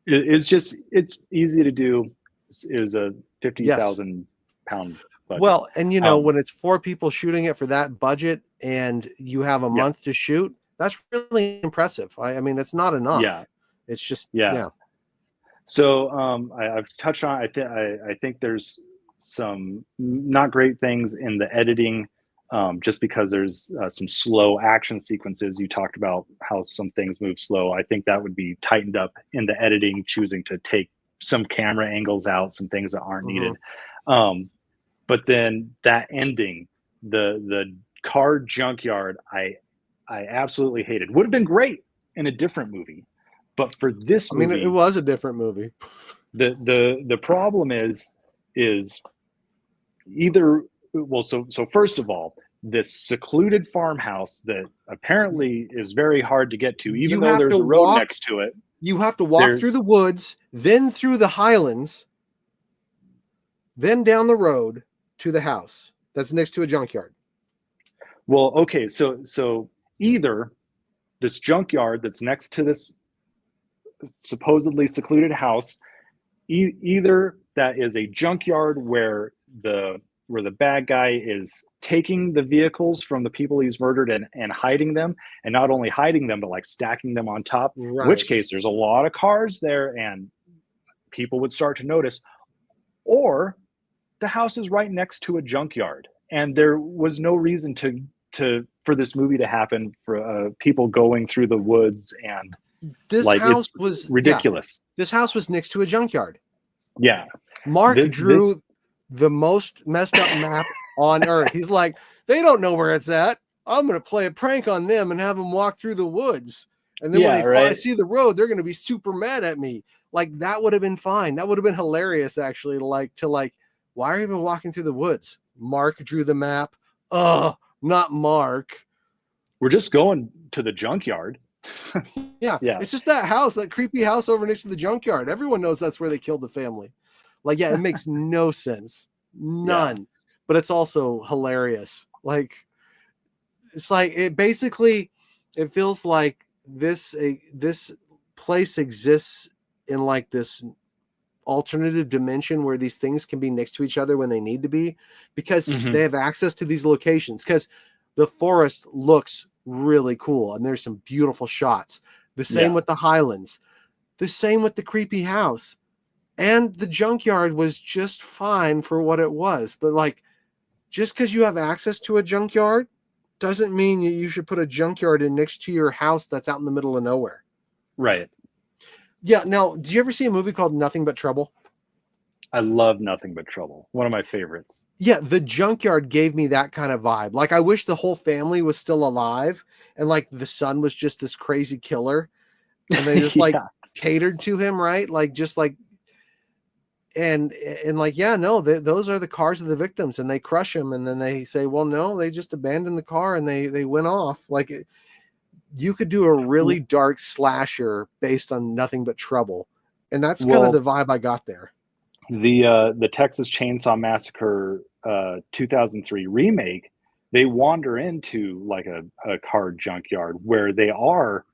it's easy to do. Is a 50,000 pound budget. Well, and when it's 4 people shooting it for that budget and you have a month to shoot, that's really impressive. I mean, it's not enough. Yeah, it's just So I've touched on. I think there's some not great things in the editing, just because there's some slow action sequences. You talked about how some things move slow. I think that would be tightened up in the editing, choosing to take some camera angles out, some things that aren't needed. But then that ending, the car junkyard, I absolutely hated. Would have been great in a different movie, but for this movie, I mean, it was a different movie. The problem is either, well, so first of all, this secluded farmhouse that apparently is very hard to get to, even though there's a road next to it. You have to walk through the woods, then through the highlands, then down the road to the house that's next to a junkyard. Well, okay, so either this junkyard that's next to this supposedly secluded house, either that is a junkyard where the bad guy is taking the vehicles from the people he's murdered and hiding them, and not only hiding them, but like stacking them on top, in which case there's a lot of cars there and people would start to notice. Or the house is right next to a junkyard and there was no reason for this movie to happen, for people going through the woods, and this house was ridiculous. This house was next to a junkyard. Yeah. Mark drew the most messed up map on Earth. He's like, they don't know where it's at. I'm going to play a prank on them and have them walk through the woods. And then when they see the road, they're going to be super mad at me. Like, that would have been fine. That would have been hilarious, actually, why are you even walking through the woods? Mark drew the map. Not Mark. We're just going to the junkyard. Yeah. It's just that house, that creepy house over next to the junkyard. Everyone knows that's where they killed the family. Like, it makes no sense. None. Yeah. But it's also hilarious. Like, it's like, it feels like this place exists in like this alternative dimension where these things can be next to each other when they need to be, because they have access to these locations, because the forest looks really cool and there's some beautiful shots. The same with the highlands, the same with the creepy house, and the junkyard was just fine for what it was. But like, just because you have access to a junkyard doesn't mean you should put a junkyard in next to your house that's out in the middle of nowhere. Right. Yeah. Now, did you ever see a movie called Nothing But Trouble? I love Nothing But Trouble. One of my favorites. Yeah, the junkyard gave me that kind of vibe. Like, I wish the whole family was still alive and like the son was just this crazy killer and they just like catered to him, right? Like, just like, and like, those are the cars of the victims, and they crush them, and then they say, well, no, they just abandoned the car and they went off. Like, you could do a really dark slasher based on Nothing But Trouble, and that's kind of the vibe I got there. The Texas Chainsaw Massacre 2003 remake, they wander into like a car junkyard where they are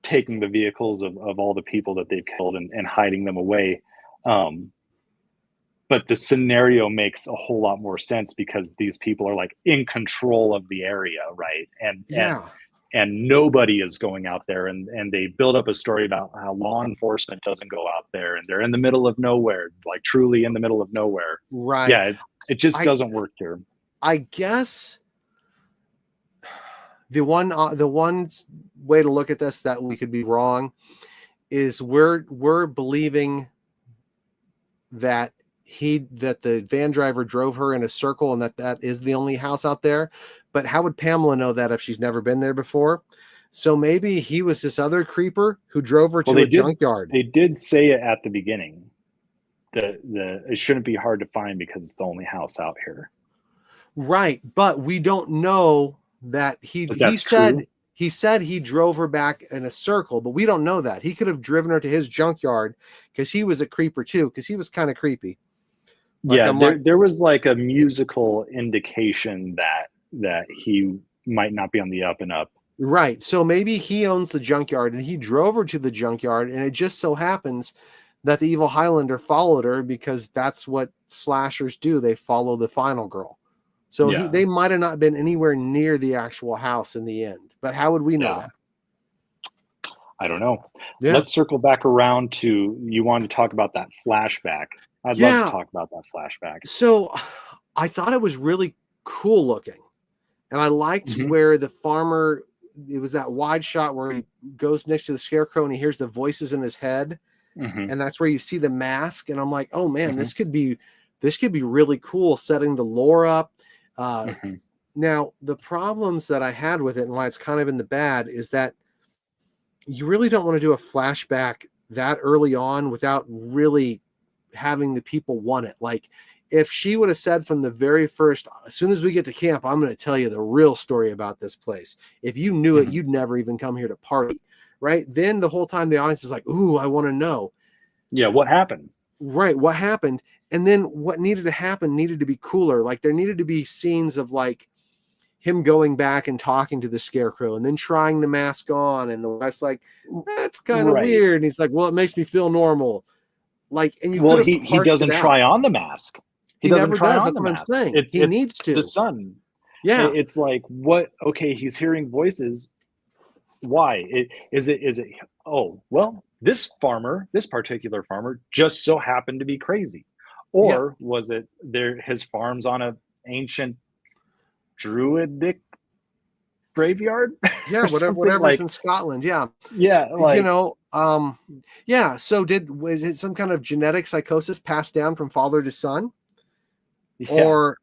taking the vehicles of all the people that they've killed and hiding them away. But the scenario makes a whole lot more sense because these people are like in control of the area, right? And nobody is going out there, and they build up a story about how law enforcement doesn't go out there, and they're in the middle of nowhere, like truly in the middle of nowhere. Right. Yeah, it just doesn't work here. I guess the one way to look at this that we could be wrong is we're believing that the van driver drove her in a circle and that is the only house out there. But how would Pamela know that if she's never been there before? So maybe he was this other creeper who drove her Well, to a junkyard. They did say it at the beginning. It shouldn't be hard to find because it's the only house out here. Right, but we don't know that he said true. he said he drove her back in a circle, but we don't know that. He could have driven her to his junkyard because he was a creeper too, because he was kind of creepy. Like, there was like a musical indication that he might not be on the up and up. Right. So maybe he owns the junkyard and he drove her to the junkyard, and it just so happens that the evil Highlander followed her because that's what slashers do. They follow the final girl. So they might have not been anywhere near the actual house in the end. But how would we know that? I don't know. Yeah. Let's circle back around to, you wanted to talk about that flashback. I'd love to talk about that flashback. So I thought it was really cool looking. And I liked where the farmer, it was that wide shot where he goes next to the scarecrow and he hears the voices in his head. And that's where you see the mask. And I'm like, oh man, this could be really cool, setting the lore up. Now, the problems that I had with it and why it's kind of in the bad is that you really don't want to do a flashback that early on without really having the people want it. Like, if she would have said from the very first, as soon as we get to camp, I'm going to tell you the real story about this place. If you knew it, you'd never even come here to party, right? Then the whole time the audience is like, ooh, I want to know. Yeah, what happened? Right, what happened? And then what needed to happen needed to be cooler. Like, there needed to be scenes of like him going back and talking to the scarecrow and then trying the mask on. And the wife's like, that's kind of weird. And he's like, well, it makes me feel normal. Like, and you he doesn't try on the mask. He doesn't never try does. on That's the what mask. I'm saying. He needs to. The sun. Yeah. It's like, what? Okay, he's hearing voices. Why? Is it? Oh, well, this particular farmer just so happened to be crazy. Or was it his farm's on an ancient druidic graveyard? Yeah, whatever's like, in Scotland. Yeah. Yeah. Like, so was it some kind of genetic psychosis passed down from father to son? Yeah. Or,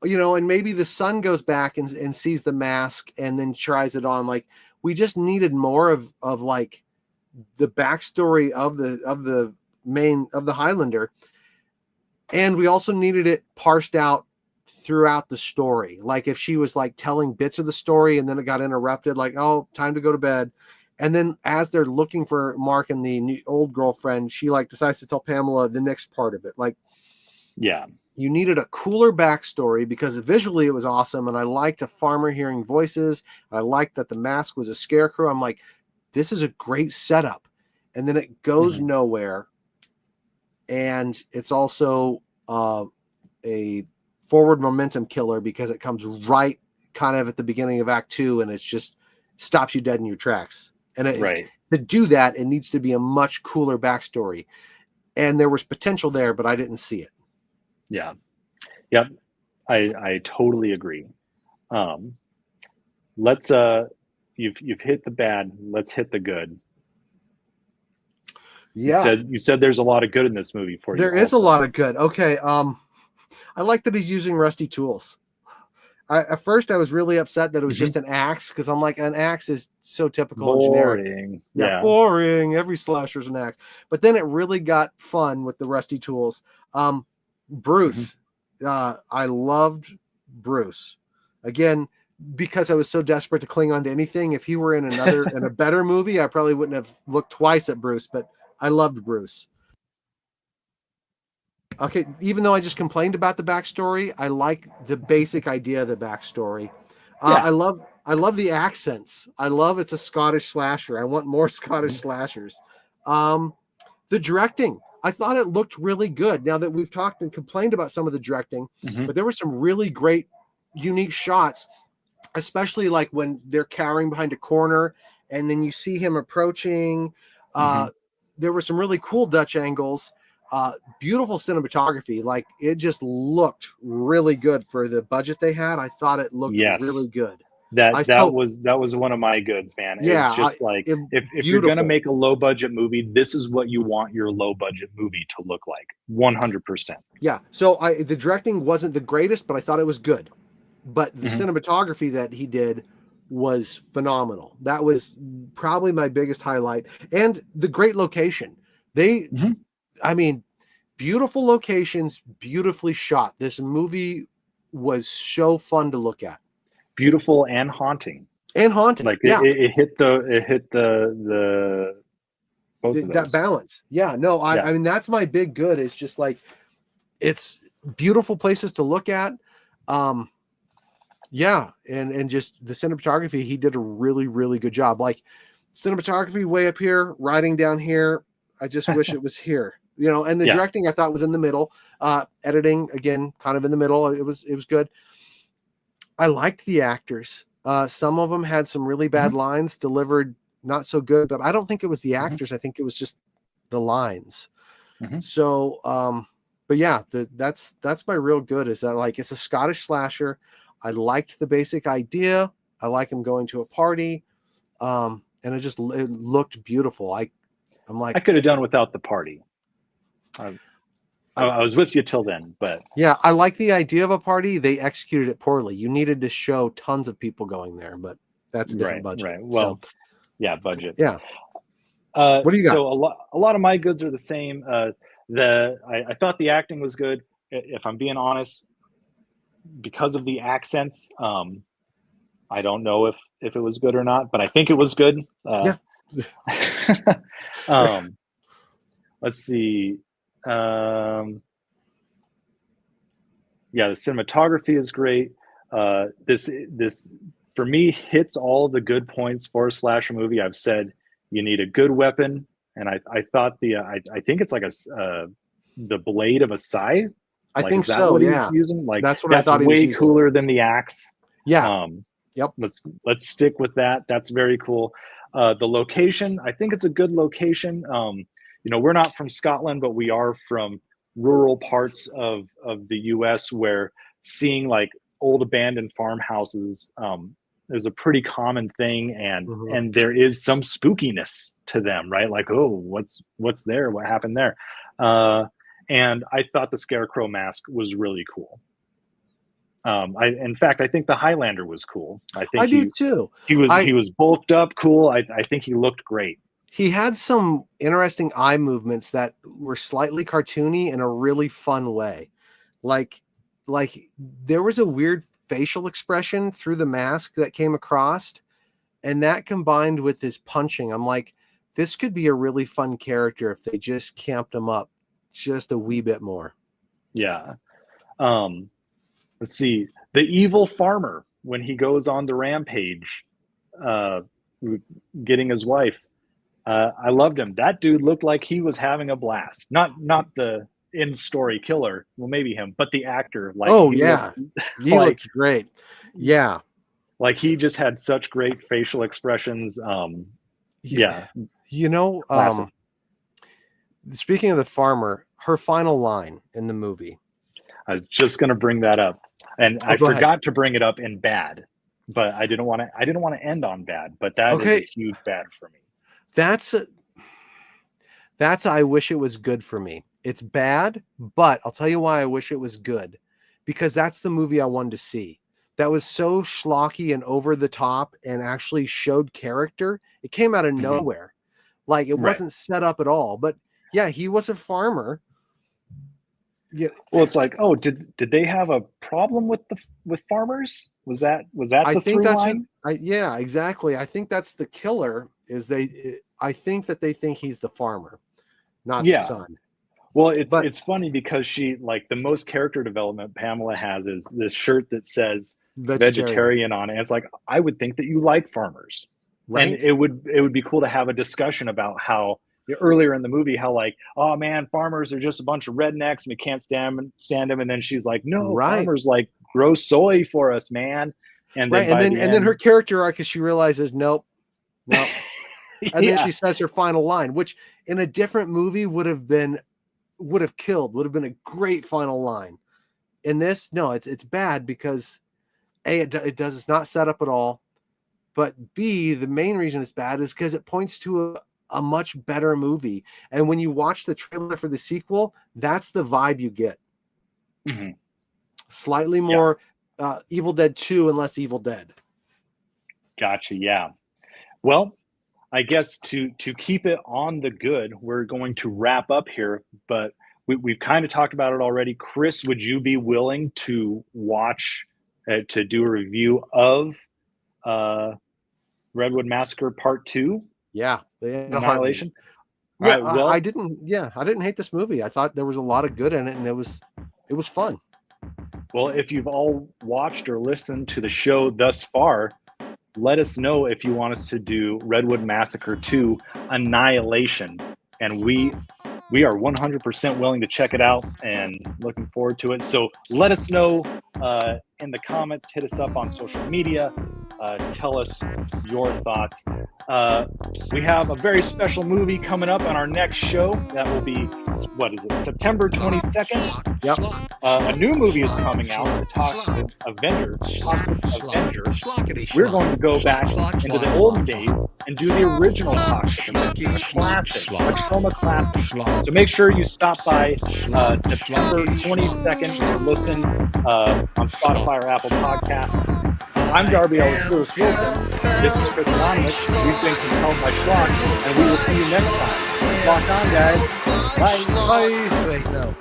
and maybe the son goes back and sees the mask and then tries it on. Like, we just needed more of like the backstory of the Highlander. And we also needed it parsed out throughout the story. Like, if she was like telling bits of the story and then it got interrupted, like, oh, time to go to bed. And then as they're looking for Mark and the old girlfriend, she like decides to tell Pamela the next part of it. Like, yeah, you needed a cooler backstory because visually it was awesome. And I liked a farmer hearing voices. I liked that the mask was a scarecrow. I'm like, this is a great setup. And then it goes nowhere. And it's also a forward momentum killer because it comes right kind of at the beginning of Act 2 and it's just stops you dead in your tracks. And to do that, it needs to be a much cooler backstory. And there was potential there, but I didn't see it. Yeah. Yep. I totally agree. Let's you've hit the bad. Let's hit the good. Yeah. You said there's a lot of good in this movie for you. There is a lot of good. Okay. I like that he's using rusty tools. At first I was really upset that it was just an axe because I'm like, an axe is so typical and generic. Yeah, boring. Every slasher's an axe. But then it really got fun with the rusty tools. Bruce. I loved Bruce. Again, because I was so desperate to cling on to anything. If he were in in a better movie, I probably wouldn't have looked twice at Bruce, but I loved Bruce. Okay, even though I just complained about the backstory, I like the basic idea of the backstory. I love the accents. I love it's a Scottish slasher. I want more Scottish slashers. The directing, I thought it looked really good. Now that we've talked and complained about some of the directing, but there were some really great, unique shots, especially like when they're cowering behind a corner and then you see him approaching. There were some really cool Dutch angles. Beautiful cinematography. Like, it just looked really good for the budget they had. I thought it looked really good. That was one of my goods, man. Yeah, it's just like if you're gonna make a low budget movie, this is what you want your low budget movie to look like. 100%. Yeah. So the directing wasn't the greatest, but I thought it was good. But the cinematography that he did, was phenomenal. That was probably my biggest highlight. And the great location. I mean, beautiful locations, beautifully shot. This movie was so fun to look at. Beautiful and haunting. And haunting. Like yeah. it hit the both of those. That balance. Yeah, no, I mean, that's my big good, is just like, it's beautiful places to look at. Yeah, and just the cinematography, he did a really, really good job. Like, cinematography way up here, writing down here. I just wish it was here. And the directing I thought was in the middle. Editing, again, kind of in the middle. It was good. I liked the actors. Some of them had some really bad lines delivered, not so good, but I don't think it was the actors. I think it was just the lines. So, but yeah, that's my real good, is that, like, it's a Scottish slasher. I liked the basic idea. I like him going to a party. And it looked beautiful. I'm like, I could have done without the party. I was with you till then, but yeah, I like the idea of a party. They executed it poorly. You needed to show tons of people going there, but that's a different budget. Right. Well, yeah, budget. Yeah. What do you got? So a lot of my goods are the same. I thought the acting was good. If I'm being honest, because of the accents, I don't know if it was good or not, but I think it was good. Yeah. Let's see. Yeah, the cinematography is great. This for me hits all the good points for a slasher movie. I've said you need a good weapon, and I thought I think it's like the blade of a scythe. I like, think is that so. What yeah, he's using? Like, that's what I thought. Way he was cooler than the axe. Yeah. Yep. Let's stick with that. That's very cool. The location, I think it's a good location. We're not from Scotland, but we are from rural parts of the US, where seeing like old abandoned farmhouses is a pretty common thing, and there is some spookiness to them, right? Like, oh, what's there? What happened there? And I thought the Scarecrow mask was really cool. In fact, I think the Highlander was cool. I do too. He was bulked up, cool. I think he looked great. He had some interesting eye movements that were slightly cartoony in a really fun way. Like there was a weird facial expression through the mask that came across, and that combined with his punching, I'm like, this could be a really fun character if they just camped him up just a wee bit more. Yeah. Let's see. The evil farmer, when he goes on the rampage, getting his wife. I loved him. That dude looked like he was having a blast. Not the in-story killer. Well, maybe him, but the actor. Like, he looked great. Yeah, like he just had such great facial expressions. Yeah. Speaking of the farmer, her final line in the movie. I was just going to bring that up, and I forgot to bring it up in bad, but I didn't want to end on bad. But that is a huge bad for me. That's I wish it was good for me. It's bad, but I'll tell you why I wish it was good, because that's the movie I wanted to see. That was so schlocky and over the top and actually showed character. It came out of nowhere. Like, it wasn't set up at all. But yeah, he was a farmer. Yeah. Well, it's like, oh, did they have a problem with farmers? Was that the through line? Yeah, exactly. I think that's the killer. I think that they think he's the farmer, not the son. Well, it's funny because she, like, the most character development Pamela has is this shirt that says vegetarian on it. And it's like, I would think that you like farmers, right? And it would be cool to have a discussion about how earlier in the movie, how like, oh man, farmers are just a bunch of rednecks and we can't stand them. And then she's like, no, farmers like grow soy for us, man. And then then her character arc is she realizes, nope. And then she says her final line, which in a different movie would have been a great final line. In this, no, it's bad because A, it's not set up at all, but B, the main reason it's bad is because it points to a much better movie. And when you watch the trailer for the sequel, that's the vibe you get. Slightly more Evil Dead 2 and less Evil Dead. Gotcha. Yeah. Well, I guess to keep it on the good, we're going to wrap up here, but we've kind of talked about it already. Chris, would you be willing to watch to do a review of uh, Redwood Massacre Part 2, Yeah, Annihilation? All Yeah, right. Well, I didn't. Yeah, I didn't hate this movie. I thought there was a lot of good in it, and it was fun. well, if you've all watched or listened to the show thus far, let us know if you want us to do Redwood Massacre 2 Annihilation. And we are 100% willing to check it out and looking forward to it. So let us know in the comments, hit us up on social media, tell us your thoughts. We have a very special movie coming up on our next show. That will be, what is it, September 22nd? Yep. A new movie is coming out, The Toxic Avenger. We're going to go back into the olden days and do the original Toxic Avenger, a classic, a trauma classic. So make sure you stop by September 22nd to listen on Spotify or Apple Podcasts. I'm Darby Ellis Wilson. This is Chris Anonymous. We've been compelled by Schlock, and we will see you next time. Lock on, guys. Bye. Bye. Wait, no.